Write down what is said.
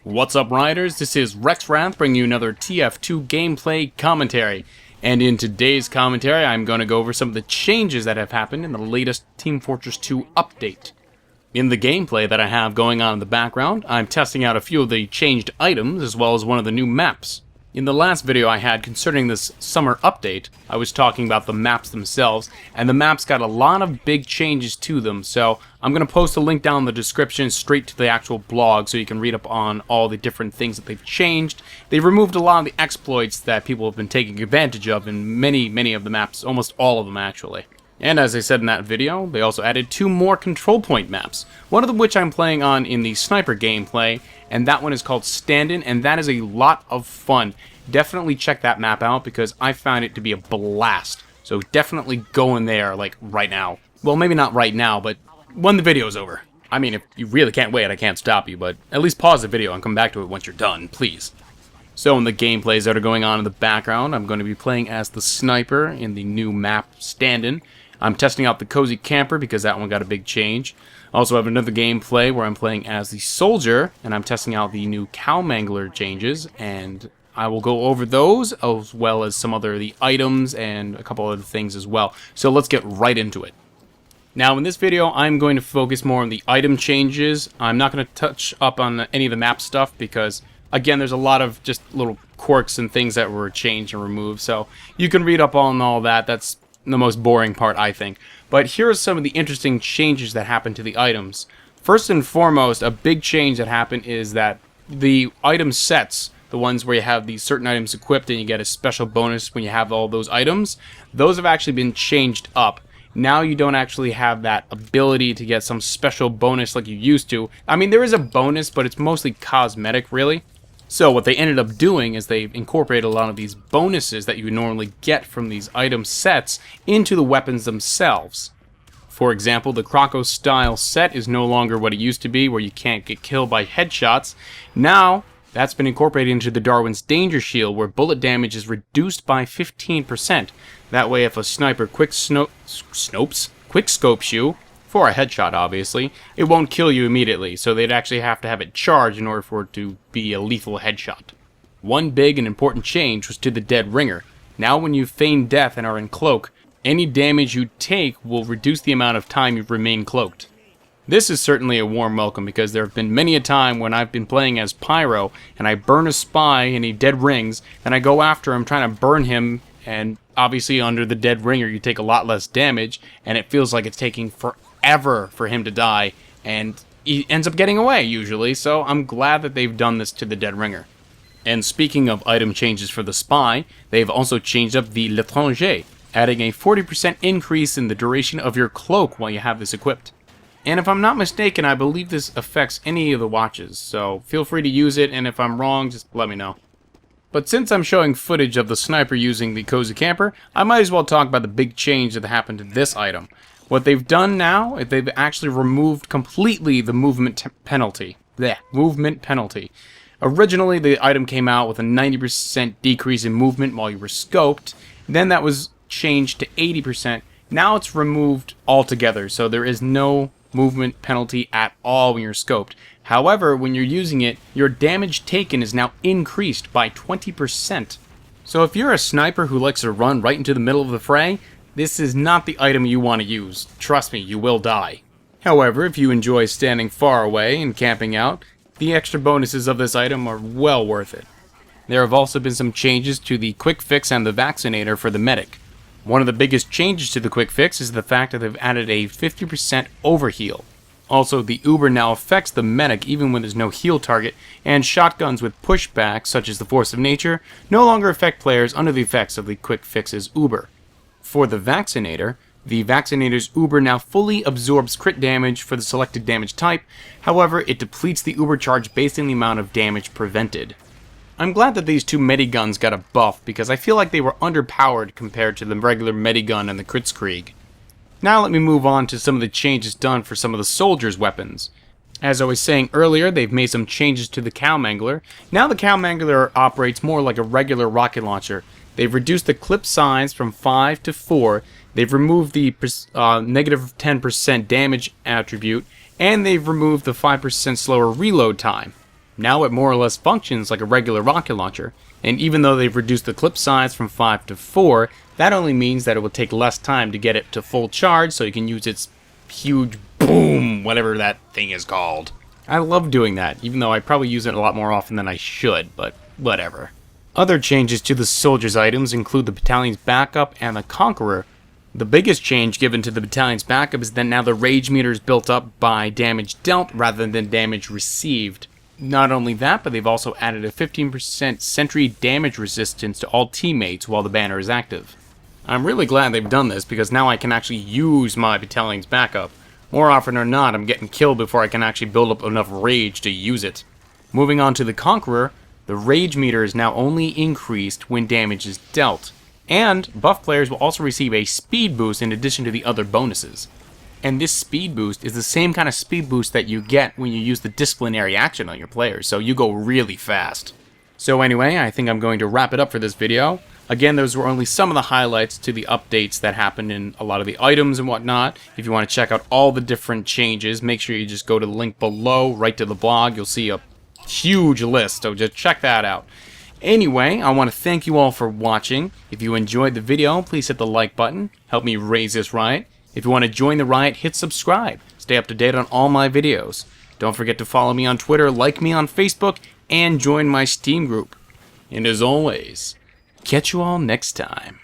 What's up, Riders? This is RexRath bringing you another TF2 gameplay commentary. And in today's commentary, I'm going to go over some of the changes that have happened in the latest Team Fortress 2 update. In the gameplay that I have going on in the background, I'm testing out a few of the changed items as well as one of the new maps. In the last video I had concerning this summer update, I was talking about the maps themselves, and the maps got a lot of big changes to them, so I'm going to post a link down in the description straight to the actual blog so you can read up on all the different things that they've changed. They've removed a lot of the exploits that people have been taking advantage of in many of the maps, almost all of them actually. And as I said in that video, they also added 2 more control point maps, one of which I'm playing on in the sniper gameplay, and that one is called Stand-In, and that is a lot of fun. Definitely check that map out because I found it to be a blast. So definitely go in there, like, right now. Well, maybe not right now, but when the video's over. I mean, if you really can't wait, I can't stop you, but at least pause the video and come back to it once you're done, please. So in the gameplays that are going on in the background, I'm going to be playing as the sniper in the new map Stand-In. I'm testing out the Cozy Camper because that one got a big change. Also have another gameplay where I'm playing as the soldier, and I'm testing out the new Cow Mangler changes, and I will go over those as well as some other the items and a couple other things as well. So let's get right into it. Now in this video I'm going to focus more on the item changes. I'm not going to touch up on any of the map stuff because again there's a lot of just little quirks and things that were changed and removed. So you can read up on all that. That's the most boring part, I think. But here are some of the interesting changes that happened to the items. First and foremost, a big change that happened is that the item sets, the ones where you have these certain items equipped and you get a special bonus when you have all those items, those have actually been changed up. Now you don't actually have that ability to get some special bonus like you used to. I mean, there is a bonus, but it's mostly cosmetic, really. So what they ended up doing is they incorporated a lot of these bonuses that you normally get from these item sets into the weapons themselves. For example, the Croco style set is no longer what it used to be, where you can't get killed by headshots. Now that's been incorporated into the Darwin's Danger Shield, where bullet damage is reduced by 15%. That way, if a sniper quick scopes you, for a headshot obviously, it won't kill you immediately, so they'd actually have to have it charged in order for it to be a lethal headshot. One big and important change was to the Dead Ringer. Now when you feign death and are in cloak, any damage you take will reduce the amount of time you remain cloaked. This is certainly a warm welcome because there have been many a time when I've been playing as Pyro and I burn a spy and he dead rings, and I go after him trying to burn him, and obviously under the Dead Ringer you take a lot less damage and it feels like it's taking forever for him to die, and he ends up getting away usually, so I'm glad that they've done this to the Dead Ringer. And speaking of item changes for the spy, they've also changed up the L'étranger, adding a 40% increase in the duration of your cloak while you have this equipped. And if I'm not mistaken, I believe this affects any of the watches, so feel free to use it, and if I'm wrong, just let me know. But since I'm showing footage of the sniper using the Cozy Camper, I might as well talk about the big change that happened to this item. What they've done now is they've actually removed completely the movement penalty. Originally, the item came out with a 90% decrease in movement while you were scoped. Then that was changed to 80%. Now it's removed altogether, so there is no movement penalty at all when you're scoped. However, when you're using it, your damage taken is now increased by 20%. So if you're a sniper who likes to run right into the middle of the fray, this is not the item you want to use. Trust me, you will die. However, if you enjoy standing far away and camping out, the extra bonuses of this item are well worth it. There have also been some changes to the quick fix and the vaccinator for the medic. One of the biggest changes to the quick fix is the fact that they've added a 50% overheal. Also, the Uber now affects the medic even when there's no heal target, and shotguns with pushback, such as the Force of Nature, no longer affect players under the effects of the quick fix's Uber. For the vaccinator's Uber now fully absorbs crit damage for the selected damage type. However, it depletes the Uber charge based on the amount of damage prevented. I'm glad that these 2 mediguns got a buff because I feel like they were underpowered compared to the regular medigun and the Kritzkrieg. Now let me move on to some of the changes done for some of the soldiers' weapons. As I was saying earlier, they've made some changes to the Cow Mangler. Now the Cow Mangler operates more like a regular rocket launcher. They've reduced the clip size from 5 to 4, they've removed the negative 10% damage attribute, and they've removed the 5% slower reload time. Now it more or less functions like a regular rocket launcher, and even though they've reduced the clip size from 5 to 4, that only means that it will take less time to get it to full charge so you can use its huge boom, whatever that thing is called. I love doing that, even though I probably use it a lot more often than I should, but whatever. Other changes to the soldier's items include the battalion's backup and the Conqueror. The biggest change given to the battalion's backup is that now the rage meter is built up by damage dealt rather than damage received. Not only that, but they've also added a 15% sentry damage resistance to all teammates while the banner is active. I'm really glad they've done this because now I can actually use my battalion's backup. More often than not, I'm getting killed before I can actually build up enough rage to use it. Moving on to the Conqueror, the rage meter is now only increased when damage is dealt. And buff players will also receive a speed boost in addition to the other bonuses. And this speed boost is the same kind of speed boost that you get when you use the disciplinary action on your players, so you go really fast. So anyway, I think I'm going to wrap it up for this video. Again, those were only some of the highlights to the updates that happened in a lot of the items and whatnot. If you want to check out all the different changes, make sure you just go to the link below, right to the blog. You'll see a huge list, so just check that out. Anyway, I want to thank you all for watching. If you enjoyed the video, please hit the like button. Help me raise this riot. If you want to join the riot, hit subscribe. Stay up to date on all my videos. Don't forget to follow me on Twitter, like me on Facebook, and join my Steam group. And as always, catch you all next time.